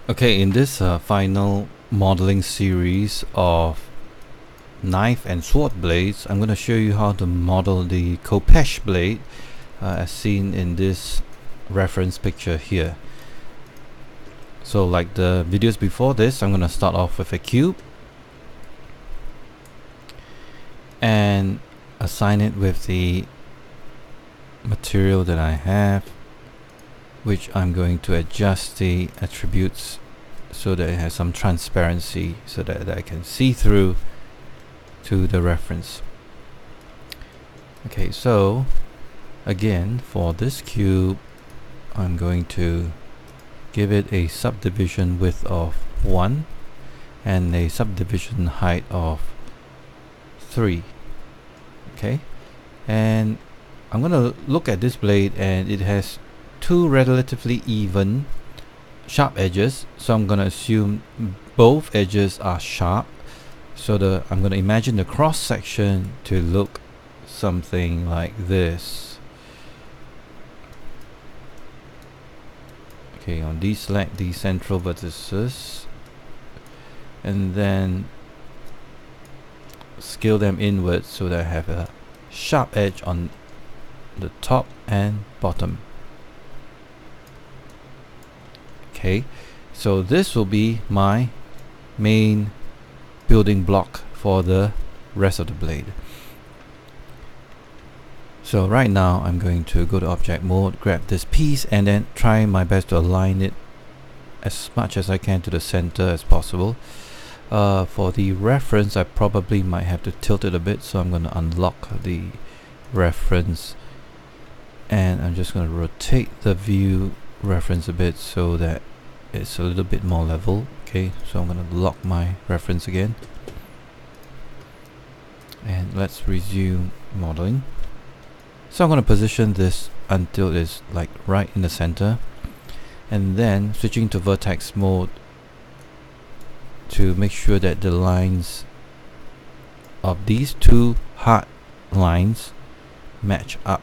Okay, in this final modeling series of knife and sword blades, I'm going to show you how to model the Kopesh Blade as seen in this reference picture here. So like the videos before this, I'm going to start off with a cube and assign it with the material that I have, which I'm going to adjust the attributes so that it has some transparency so that I can see through to the reference. Okay, so again, for this cube, I'm going to give it a subdivision width of 1 and a subdivision height of 3. Okay, and I'm going to look at this blade, and it has two relatively even sharp edges, so I'm going to assume both edges are sharp. So I'm going to imagine the cross section to look something like this. Okay, on these, select the central vertices and then scale them inwards so that I have a sharp edge on the top and bottom. Okay, so this will be my main building block for the rest of the blade. So right now I'm going to go to object mode, grab this piece, and then try my best to align it as much as I can to the center as possible. For the reference, I probably might have to tilt it a bit, so I'm going to unlock the reference and I'm just going to rotate the view reference a bit so that it's a little bit more level. Okay, so I'm going to lock my reference again and let's resume modeling. So I'm going to position this until it's like right in the center, and then switching to vertex mode to make sure that the lines of these two hard lines match up.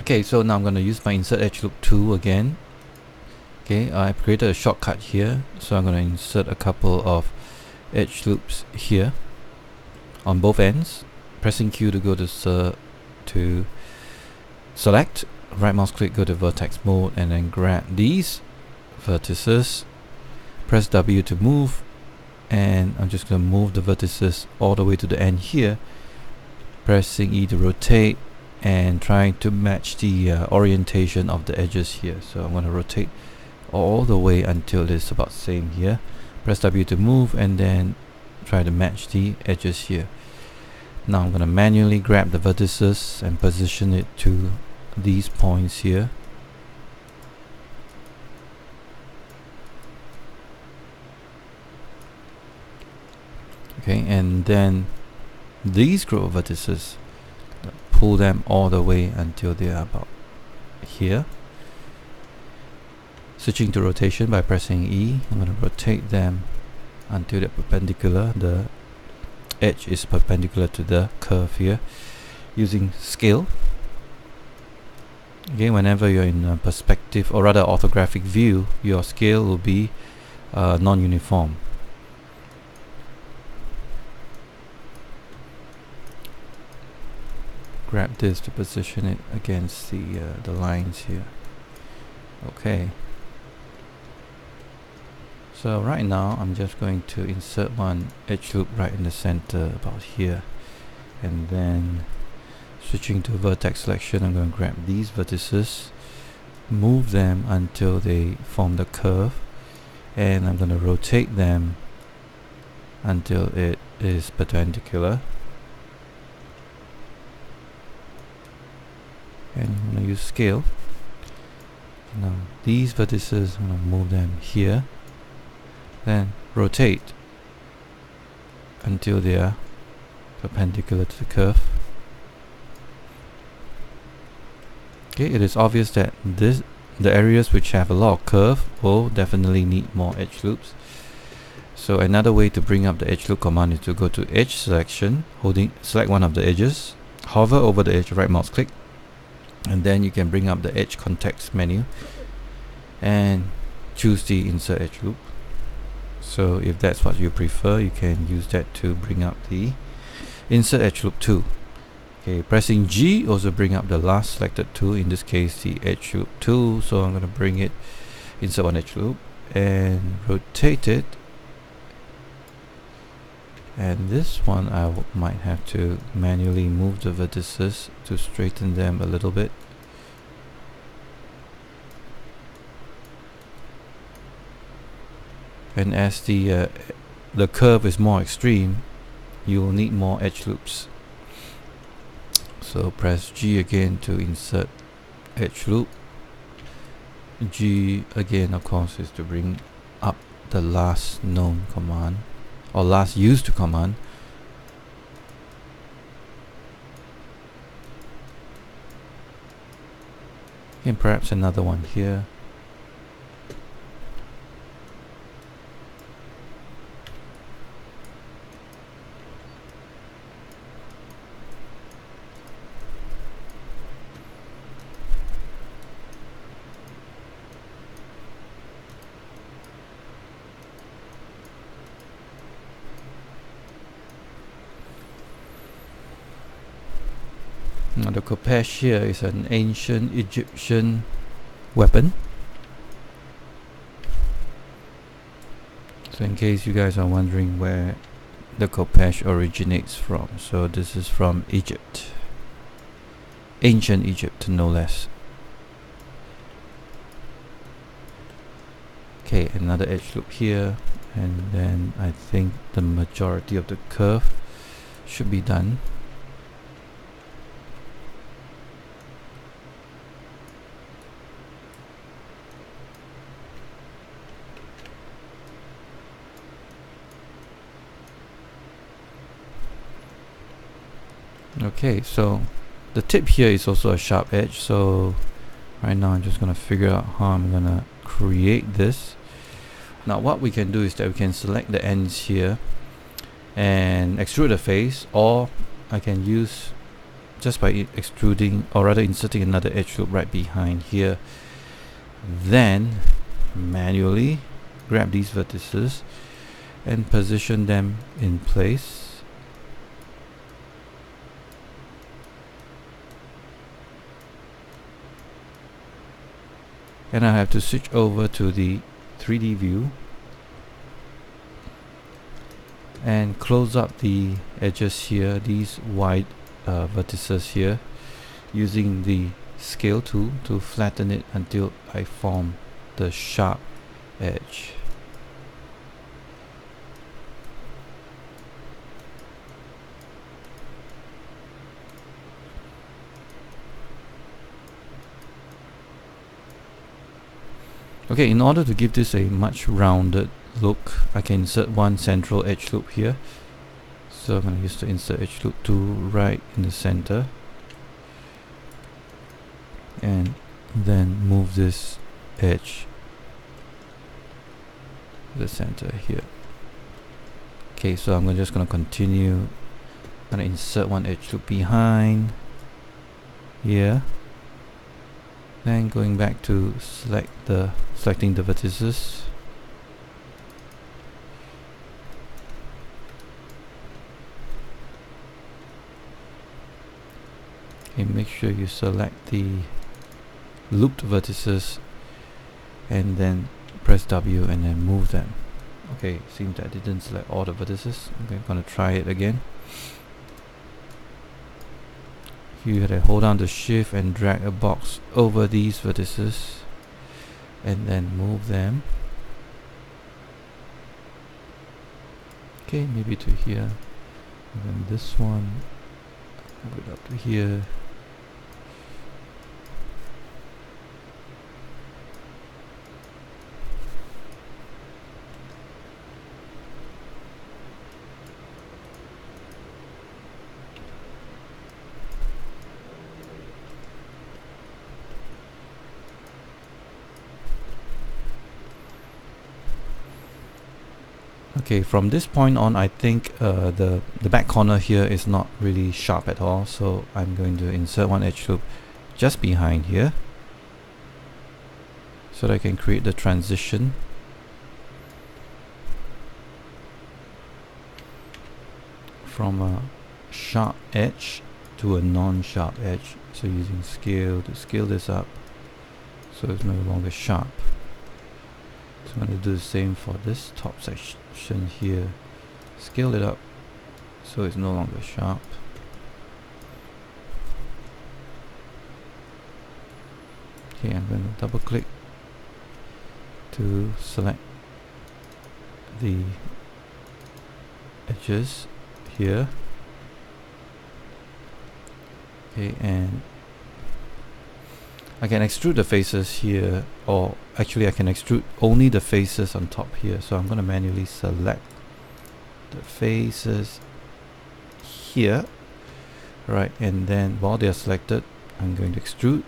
Okay, so now I'm going to use my insert edge loop tool again. Okay, I've created a shortcut here, so I'm going to insert a couple of edge loops here on both ends. Pressing Q to go to select, right mouse click, go to vertex mode, and then grab these vertices. Press W to move, and I'm just going to move the vertices all the way to the end here. Pressing E to rotate and trying to match the orientation of the edges here. So I'm going to rotate all the way until it's about the same here. Press W to move and then try to match the edges here. Now I'm going to manually grab the vertices and position it to these points here. Okay, and then these group of vertices, pull them all the way until they are about here. Switching to rotation by pressing E, I'm going to rotate them until they're perpendicular. The edge is perpendicular to the curve here, using scale. Again, whenever you're in a perspective, or rather orthographic view, your scale will be non-uniform. Grab this to position it against the lines here. Okay. So right now I'm just going to insert one edge loop right in the center about here, and then switching to vertex selection, I'm going to grab these vertices, move them until they form the curve, and I'm going to rotate them until it is perpendicular. And I'm going to use scale. Now these vertices, I'm going to move them here, then rotate until they are perpendicular to the curve. Okay, it is obvious that the areas which have a lot of curve will definitely need more edge loops. So another way to bring up the edge loop command is to go to edge selection, select one of the edges, hover over the edge, right mouse click, and then you can bring up the edge context menu and choose the insert edge loop. So if that's what you prefer, you can use that to bring up the insert edge loop 2. Okay, pressing G also bring up the last selected tool, in this case the edge loop 2. So I'm going to bring it, insert one edge loop and rotate it. And this one I might have to manually move the vertices to straighten them a little bit. And as the curve is more extreme, you will need more edge loops. So press G again to insert edge loop. G again, of course, is to bring up the last known command, or last used command. And perhaps another one here. Now the Kopesh here is an ancient Egyptian weapon. So in case you guys are wondering where the Kopesh originates from, so this is from Egypt. Ancient Egypt, no less. Okay, another edge loop here, and then I think the majority of the curve should be done. Okay, so the tip here is also a sharp edge, so right now I'm just going to figure out how I'm going to create this. Now what we can do is that we can select the ends here and extrude the face, or I can use just by extruding, or rather inserting another edge loop right behind here, then manually grab these vertices and position them in place. And I have to switch over to the 3D view and close up the edges here, these wide vertices here, using the scale tool to flatten it until I form the sharp edge. Okay, in order to give this a much rounded look, I can insert one central edge loop here. So I'm going to use the insert edge loop tool right in the center, and then move this edge to the center here. Okay, so I'm just going to continue. I'm going to insert one edge loop behind here. Then going back to selecting the vertices. Okay, make sure you select the looped vertices and then press W and then move them. Okay, seems that I didn't select all the vertices. Okay, I'm gonna try it again. You had to hold down the shift and drag a box over these vertices and then move them. Okay, maybe to here, and then this one, move it up to here. Okay, from this point on, I think the back corner here is not really sharp at all, so I'm going to insert one edge loop just behind here. so that I can create the transition from a sharp edge to a non-sharp edge. So using scale to scale this up so it's no longer sharp. So I'm going to do the same for this top section here. Scale it up so it's no longer sharp. Okay, I'm going to double click to select the edges here. Okay, and I can extrude the faces here, or actually I can extrude only the faces on top here. So I'm going to manually select the faces here, right, and then while they are selected, I'm going to extrude,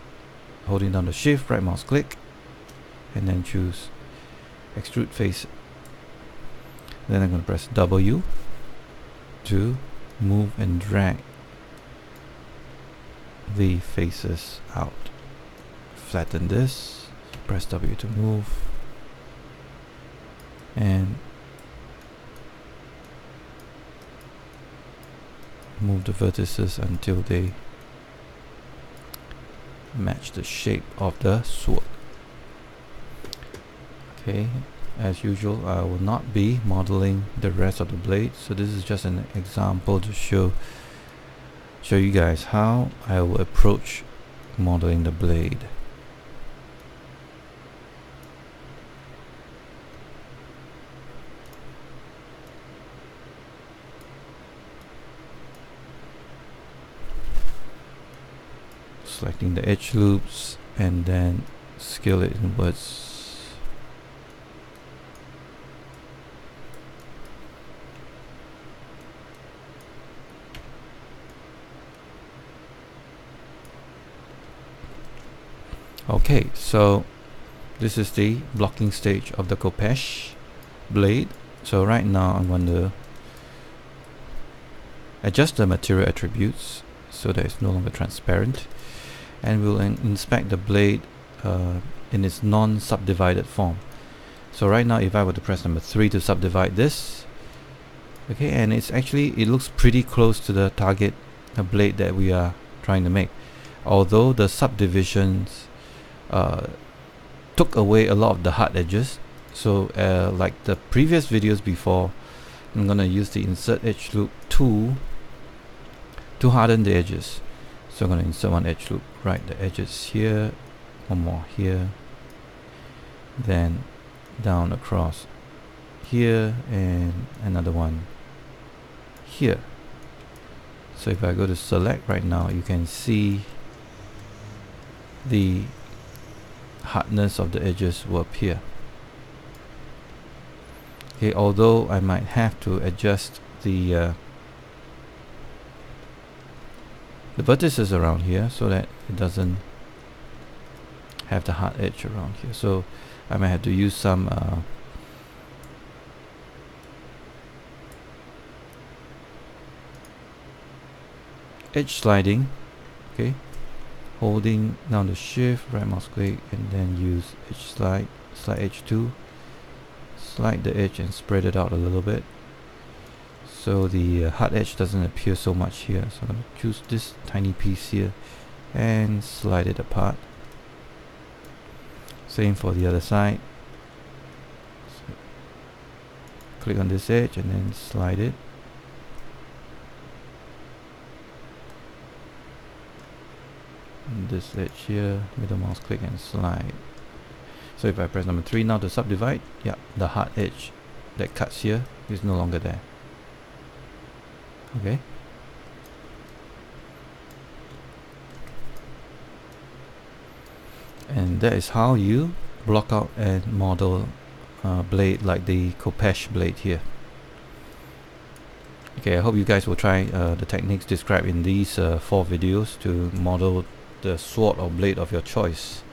holding down the shift, right mouse click, and then choose extrude face. Then I'm going to press W to move and drag the faces out. Flatten this, press W to move, and move the vertices until they match the shape of the sword. Okay, as usual, I will not be modeling the rest of the blade, so this is just an example to show you guys how I will approach modeling the blade. Selecting the edge loops and then scale it inwards. Okay, so this is the blocking stage of the Kopesh blade. So right now I'm going to adjust the material attributes so that it's no longer transparent, and we'll inspect the blade in its non-subdivided form. So right now, if I were to press number 3 to subdivide this, okay, and it looks pretty close to the target blade that we are trying to make, although the subdivisions took away a lot of the hard edges. So like the previous videos before, I'm gonna use the insert edge loop tool to harden the edges. So I'm gonna insert one edge loop, right the edges here, one more here, then down across here, and another one here. So if I go to select right now, you can see the hardness of the edges will appear. Okay, although I might have to adjust the vertices around here so that it doesn't have the hard edge around here. So I might have to use some edge sliding. Okay, holding down the shift, right mouse click, and then use edge slide edge 2, slide the edge and spread it out a little bit so the hard edge doesn't appear so much here. So I'm going to choose this tiny piece here and slide it apart. Same for the other side. So click on this edge and then slide it. And this edge here, middle mouse click and slide. So if I press number 3 now to subdivide, yeah, the hard edge that cuts here is no longer there. Okay. And that is how you block out and model blade like the Kopesh blade here. Okay, I hope you guys will try the techniques described in these 4 videos to model the sword or blade of your choice.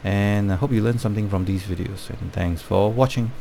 And I hope you learned something from these videos, and thanks for watching.